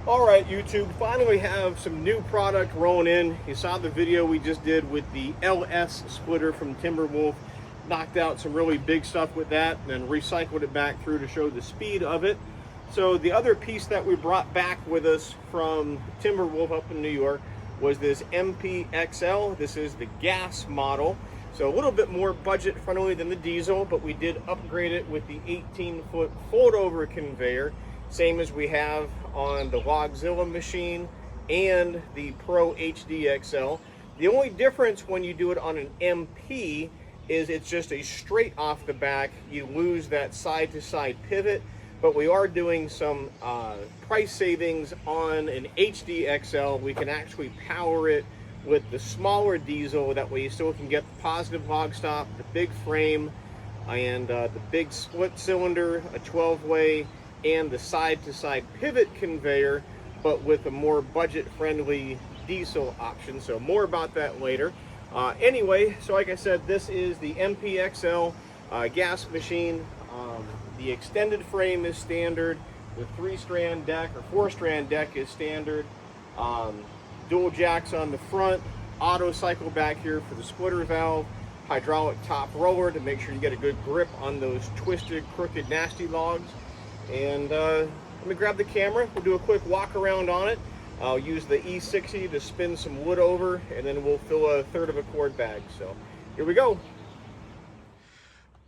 All right, YouTube, finally have some new product rolling in. You saw the video we just did with the LS splitter from Timberwolf. Knocked out some really big stuff with that and then recycled it back through to show the speed of it. So the other piece that we brought back with us from Timberwolf up in New York was this MPXL. This is the gas model. So a little bit more budget friendly than the diesel, but we did upgrade it with the 18-foot fold over conveyor, same as we have on the Logzilla machine and the Pro-MPXL. The only difference when you do it on an MP is it's just a straight off the back. You lose that side to side pivot, but we are doing some price savings on an HDXL. We can actually power it with the smaller diesel, that way you still can get the positive log stop, the big frame, and the big split cylinder, a 12-way, and the side-to-side pivot conveyor, but with a more budget-friendly diesel option. So more about that later. Anyway, so like I said, this is the MPXL gas machine. The extended frame is standard. The 3-strand deck or 4-strand deck is standard. Dual jacks on the front. Auto cycle back here for the splitter valve. Hydraulic top roller to make sure you get a good grip on those twisted, crooked, nasty logs. And let me grab the camera. We'll do a quick walk around on it. I'll use the E60 to spin some wood over, and then we'll fill a third of a cord bag. So here we go.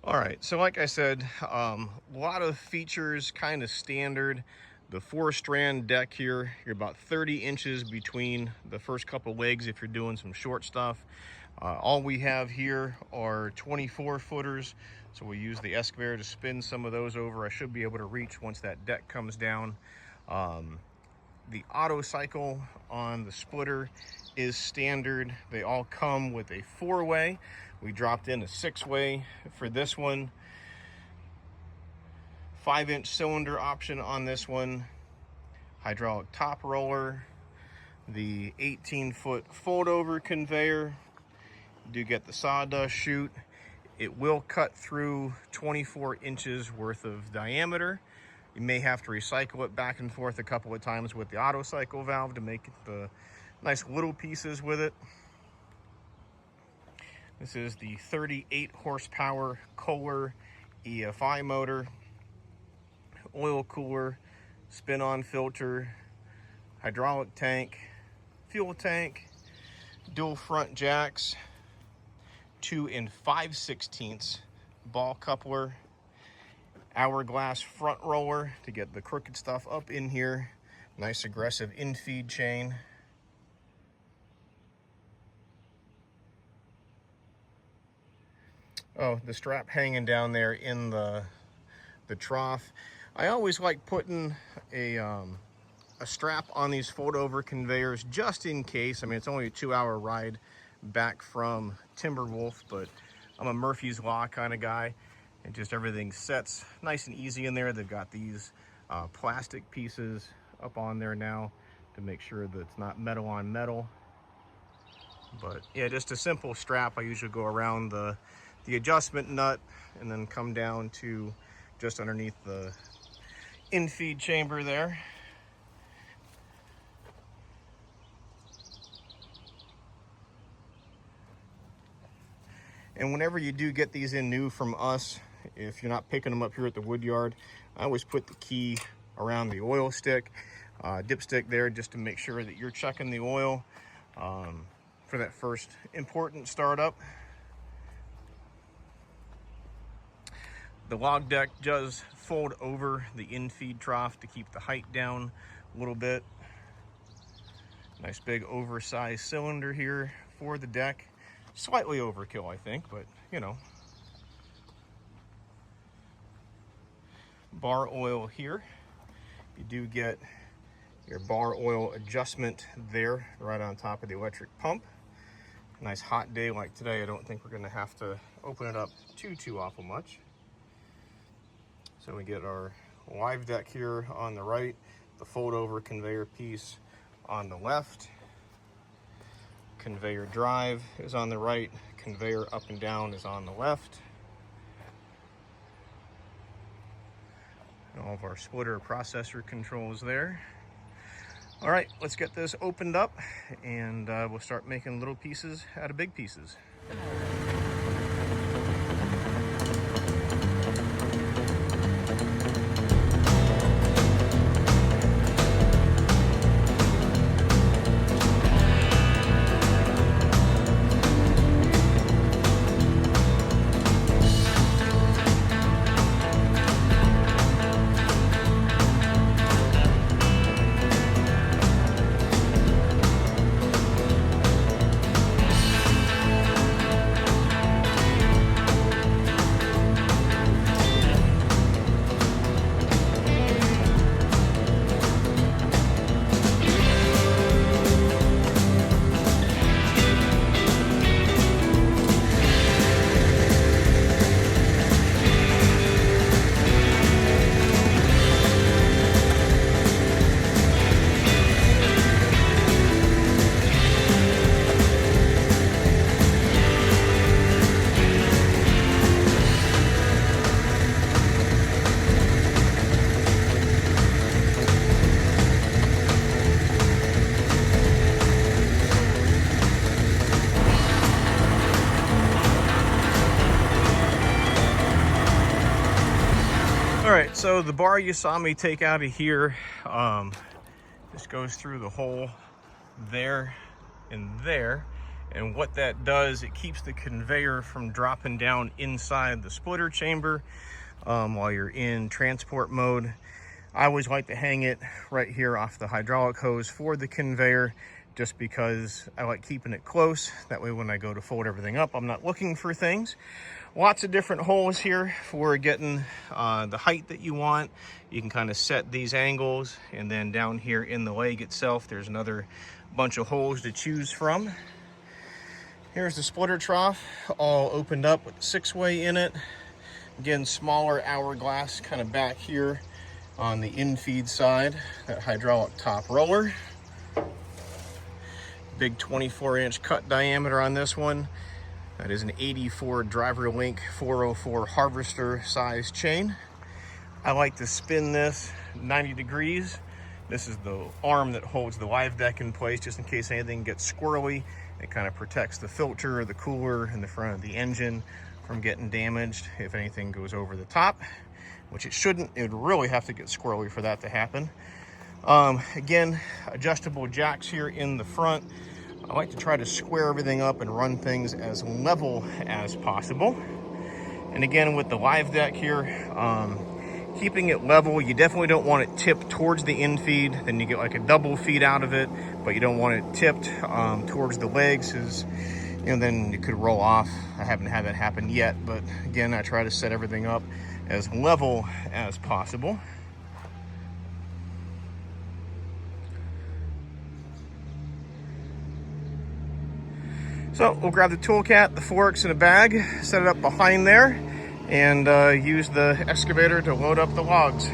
All right, so like I said, a lot of features, kind of standard. The 4-strand deck here, you're about 30 inches between the first couple legs if you're doing some short stuff. All we have here are 24-footers, so we use the excavator to spin some of those over. I should be able to reach once that deck comes down. The auto cycle on the splitter is standard. They all come with a 4-way. We dropped in a 6-way for this one. 5-inch cylinder option on this one. Hydraulic top roller. The 18-foot fold over conveyor. You do get the sawdust chute. It will cut through 24 inches worth of diameter. You may have to recycle it back and forth a couple of times with the auto cycle valve to make the nice little pieces with it. This is the 38 horsepower Kohler EFI motor. Oil cooler, spin-on filter, hydraulic tank, fuel tank, dual front jacks, 2 5/16 ball coupler, hourglass front roller to get the crooked stuff up in here, nice aggressive in-feed chain. Oh, the strap hanging down there in the trough. I always like putting a strap on these fold-over conveyors just in case. I mean, it's only a 2-hour ride back from Timberwolf, but I'm a Murphy's Law kind of guy, and just everything sets nice and easy in there. They've got these plastic pieces up on there now to make sure that it's not metal on metal. But yeah, just a simple strap. I usually go around the adjustment nut and then come down to just underneath the in-feed chamber there. And whenever you do get these in new from us, if you're not picking them up here at the wood yard, I always put the key around the oil stick, dipstick there, just to make sure that you're checking the oil for that first important startup. The log deck does fold over the in-feed trough to keep the height down a little bit. Nice big oversized cylinder here for the deck. Slightly overkill, I think, but you know. Bar oil here. You do get your bar oil adjustment there right on top of the electric pump. Nice hot day like today, I don't think we're gonna have to open it up too awful much. So we get our live deck here on the right, the fold over conveyor piece on the left. Conveyor drive is on the right, conveyor up and down is on the left. And all of our splitter processor controls there. All right, let's get this opened up and we'll start making little pieces out of big pieces. All right, so the bar you saw me take out of here just goes through the hole there and there. And what that does, it keeps the conveyor from dropping down inside the splitter chamber while you're in transport mode. I always like to hang it right here off the hydraulic hose for the conveyor, just because I like keeping it close. That way when I go to fold everything up, I'm not looking for things. Lots of different holes here for getting the height that you want. You can kind of set these angles, and then down here in the leg itself, there's another bunch of holes to choose from. Here's the splitter trough, all opened up with 6-way in it. Again, smaller hourglass kind of back here on the infeed side, that hydraulic top roller. Big 24-inch cut diameter on this one. That is an 84 driver link 404 harvester size chain. I like to spin this 90 degrees. This is the arm that holds the live deck in place, just in case anything gets squirrely. It kind of protects the filter, the cooler, and the front of the engine from getting damaged if anything goes over the top, which it shouldn't. It would really have to get squirrely for that to happen. Again, adjustable jacks here in the front. I like to try to square everything up and run things as level as possible. And again, with the live deck here, keeping it level, you definitely don't want it tipped towards the infeed. Then you get like a double feed out of it, but you don't want it tipped towards the legs, because then it could roll off. I haven't had that happen yet, but again, I try to set everything up as level as possible. So we'll grab the tool cat, the forks, and a bag, set it up behind there, and use the excavator to load up the logs.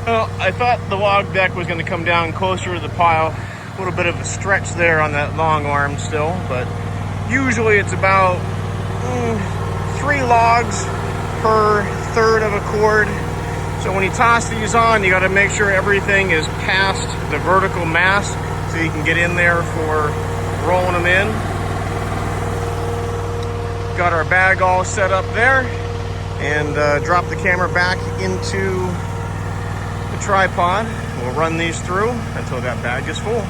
Well, I thought the log deck was going to come down closer to the pile. A little bit of a stretch there on that long arm still, but usually it's about 3 logs per third of a cord. So when you toss these on, you got to make sure everything is past the vertical mast so you can get in there for rolling them in. Got our bag all set up there, and drop the camera back into the tripod. We'll run these through until that bag is full.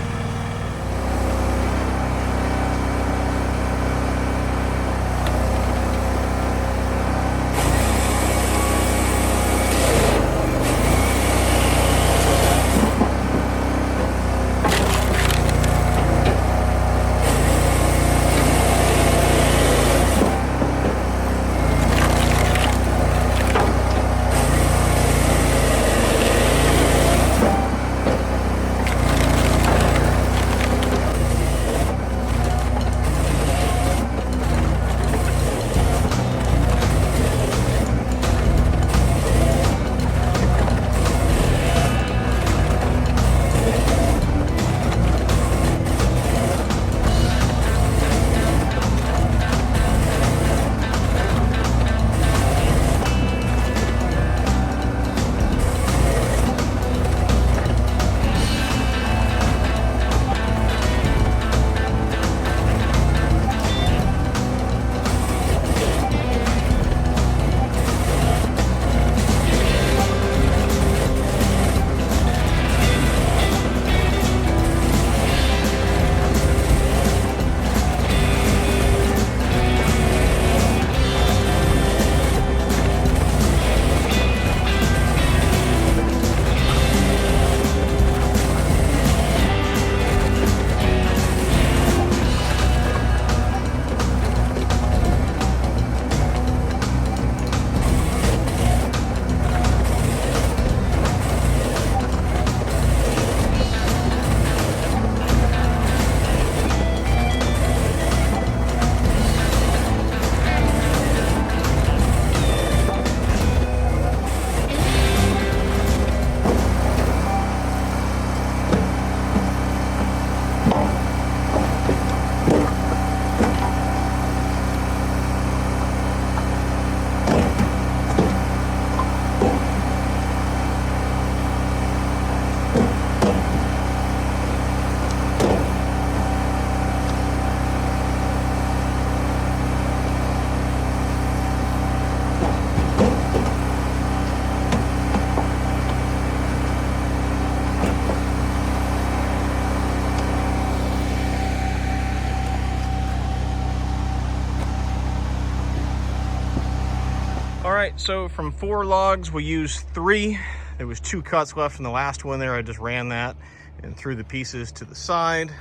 right, so from 4 logs, we used 3. There was 2 cuts left in the last one there. I just ran that and threw the pieces to the side.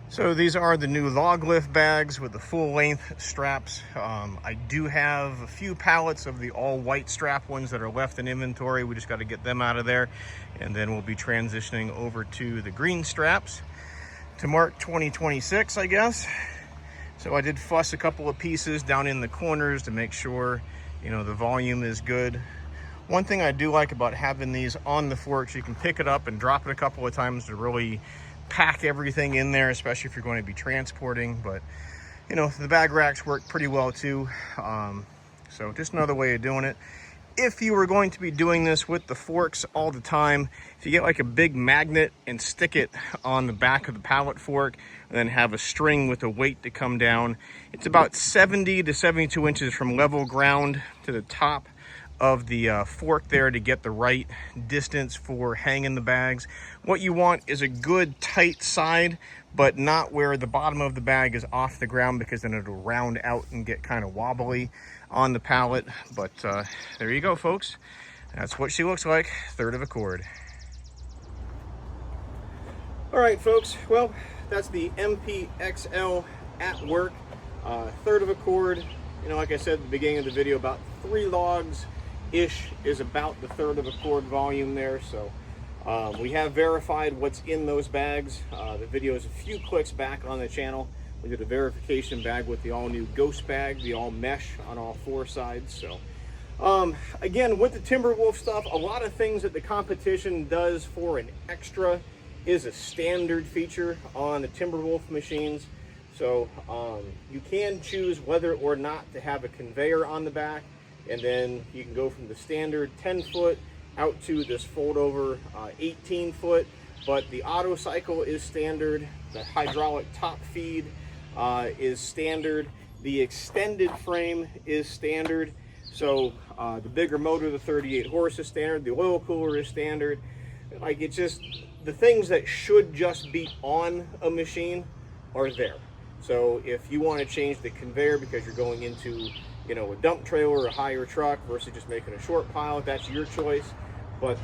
So these are the new log lift bags with the full length straps. I do have a few pallets of the all white strap ones that are left in inventory. We just got to get them out of there, and then we'll be transitioning over to the green straps to mark 2026, I guess. So I did fuss a couple of pieces down in the corners to make sure, you know, the volume is good. One thing I do like about having these on the forks, you can pick it up and drop it a couple of times to really pack everything in there, especially if you're going to be transporting. But you know, the bag racks work pretty well too. So just another way of doing it. If you were going to be doing this with the forks all the time, if you get like a big magnet and stick it on the back of the pallet fork and then have a string with a weight to come down, it's about 70 to 72 inches from level ground to the top of the fork there to get the right distance for hanging the bags. What you want is a good tight side, but not where the bottom of the bag is off the ground, because then it'll round out and get kind of wobbly on the pallet. But there you go, folks. That's what she looks like, 1/3 of a cord. All right, folks. Well, that's the MPXL at work, 1/3 of a cord. You know, like I said at the beginning of the video, about 3 logs ish is about the 1/3 of a cord volume there. So we have verified what's in those bags. The video is a few clicks back on the channel. We did a verification bag with the all new ghost bag, the all mesh on all 4 sides. So again, with the Timberwolf stuff, a lot of things that the competition does for an extra is a standard feature on the Timberwolf machines. So you can choose whether or not to have a conveyor on the back, and then you can go from the standard 10-foot out to this fold over 18-foot. But the auto cycle is standard. The hydraulic top feed is standard. The extended frame is standard. So the bigger motor, the 38 horse, is standard. The oil cooler is standard. Like, it's just the things that should just be on a machine are there. So if you want to change the conveyor because you're going into, you know, a dump trailer or a higher truck versus just making a short pile, that's your choice. But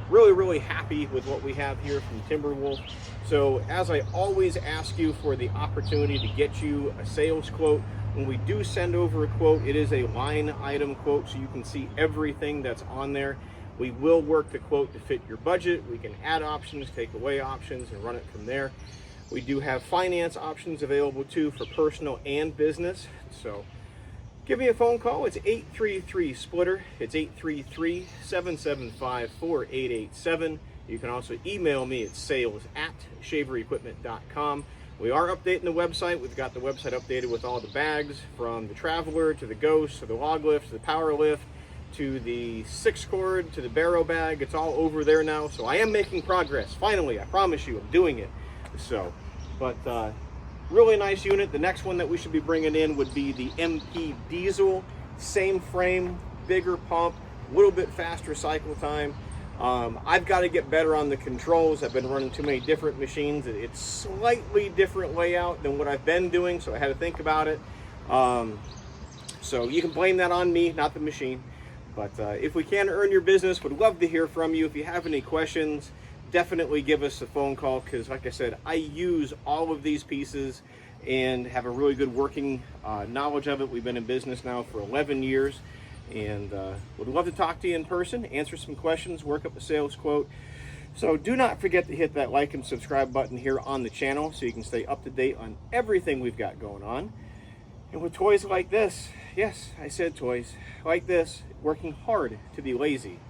really happy with what we have here from Timberwolf. So as I always ask you for the opportunity to get you a sales quote, when we do send over a quote, it is a line item quote, so you can see everything that's on there. We will work the quote to fit your budget. We can add options, take away options, and run it from there. We do have finance options available too for personal and business. So give me a phone call. It's 833-SPLITTER. It's 833-775-4887. You can also email me at sales@shaverequipment.com. We are updating the website. We've got the website updated with all the bags, from the Traveler to the Ghost to the log lift to the power lift to the 6-cord to the barrow bag. It's all over there now. So I am making progress. Finally, I promise you, I'm doing it. So, but really nice unit. The next one that we should be bringing in would be the MP Diesel. Same frame, bigger pump, a little bit faster cycle time. I've got to get better on the controls. I've been running too many different machines. It's slightly different layout than what I've been doing, so I had to think about it. So you can blame that on me, not the machine. But if we can earn your business, would love to hear from you. If you have any questions, definitely give us a phone call, because like I said, I use all of these pieces and have a really good working knowledge of it. We've been in business now for 11 years, and would love to talk to you in person, answer some questions, work up a sales quote. So do not forget to hit that like and subscribe button here on the channel so you can stay up to date on everything we've got going on. And with toys like this, yes, I said toys like this, working hard to be lazy,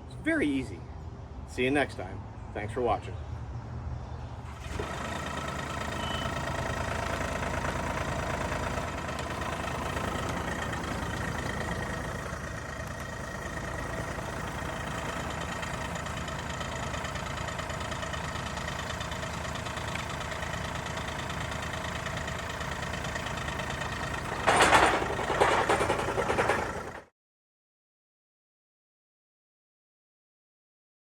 it's very easy. See you next time. Thanks for watching.